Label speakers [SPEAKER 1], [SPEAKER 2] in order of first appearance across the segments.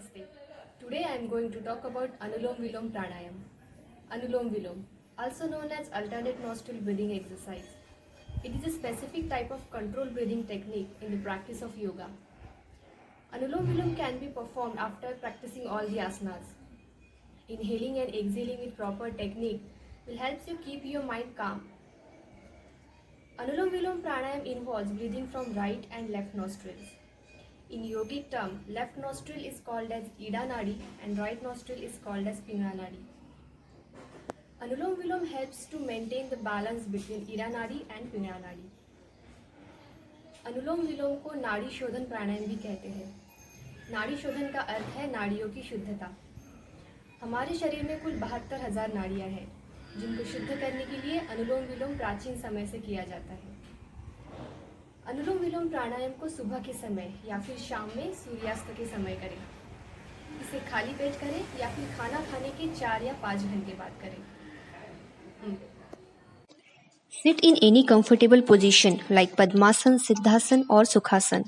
[SPEAKER 1] Namaste. Today I am going to talk about Anulom Vilom Pranayam. Anulom Vilom, also known as alternate nostril breathing exercise. It is a specific type of controlled breathing technique in the practice of yoga. Anulom Vilom can be performed after practicing all the asanas. Inhaling and exhaling with proper technique will help you keep your mind calm. Anulom Vilom Pranayam involves breathing from right and left nostrils. In yogic term, left nostril is called as Ida Nadi and right nostril is called as Pingala Nadi. Anulom Vilom helps to maintain the balance between Ida Nadi and Pingala Nadi. अनुलोम विलोम को नाड़ी शोधन प्राणायाम भी कहते हैं। नाड़ी शोधन का अर्थ है नाड़ियों की शुद्धता। हमारे शरीर में कुल 72,000 नाड़ियां हैं, जिनको शुद्ध करने के लिए अनुलोम विलोम प्राचीन समय से किया जाता है। अनुलोम विलोम प्राणायाम को सुबह के समय या फिर शाम में सूर्यास्त के समय करें। इसे खाली पेट करें या फिर खाना खाने के 4 या 5 घंटे बाद करें।
[SPEAKER 2] Sit in any comfortable position like Padmasan, Siddhasan or Sukhasan.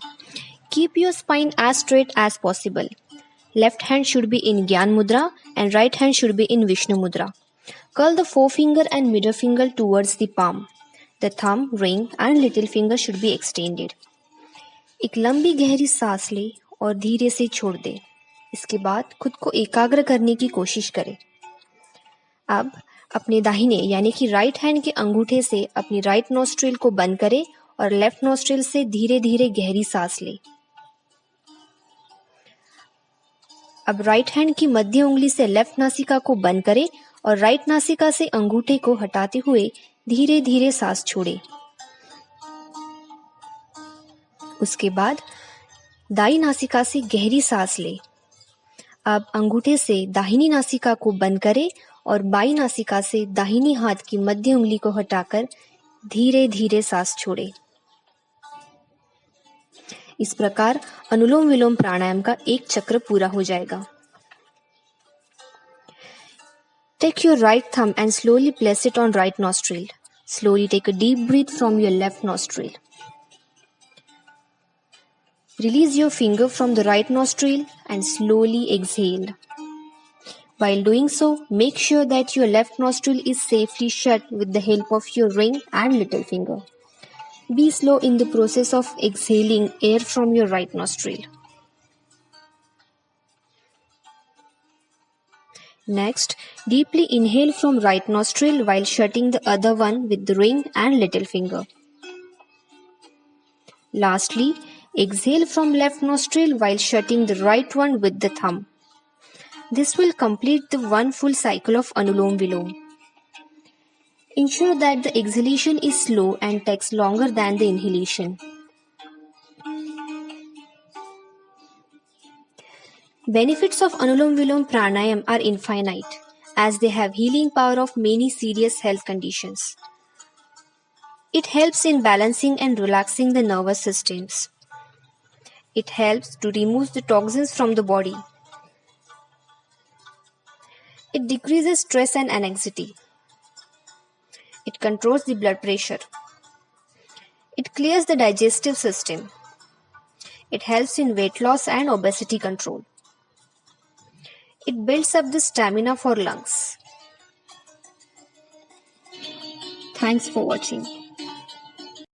[SPEAKER 2] Keep your spine as straight as possible. Left hand should be in Gyan Mudra and right hand should be in Vishnu Mudra. Curl the forefinger and middle finger towards the palm. The thumb, ring and little finger should be extended. एक लंबी गहरी सांस ले और धीरे से छोड़ दे। इसके बाद खुद को एकाग्र करने की कोशिश करें। अब अपने दाहिने यानी कि राइट हैंड के अंगूठे से अपनी राइट नोस्ट्रिल को बंद करें और लेफ्ट नोस्ट्रिल से धीरे धीरे गहरी सांस ले। अब राइट हैंड की मध्य उंगली से लेफ्ट नासिका को बंद करें और राइट नासिका से अंगूठे को हटाते हुए धीरे धीरे सांस छोड़ें। उसके बाद दाई नासिका से गहरी सांस लें। अब अंगूठे से दाहिनी नासिका को बंद करें और बाई नासिका से दाहिनी हाथ की मध्य उंगली को हटाकर धीरे धीरे सांस छोड़ें। इस प्रकार अनुलोम विलोम प्राणायाम का एक चक्र पूरा हो जाएगा। Take your right thumb and slowly place it on right nostril. Slowly take a deep breath from your left nostril. Release your finger from the right nostril and slowly exhale. While doing so, make sure that your left nostril is safely shut with the help of your ring and little finger. Be slow in the process of exhaling air from your right nostril. Next, deeply inhale from right nostril while shutting the other one with the ring and little finger. Lastly, exhale from left nostril while shutting the right one with the thumb. This will complete the one full cycle of Anulom Vilom. Ensure that the exhalation is slow and takes longer than the inhalation. Benefits of Anulom Vilom Pranayam are infinite, as they have healing power of many serious health conditions. It helps in balancing and relaxing the nervous systems. It helps to remove the toxins from the body. It decreases stress and anxiety. It controls the blood pressure. It clears the digestive system. It helps in weight loss and obesity control. It builds up the stamina for lungs. Thanks for watching.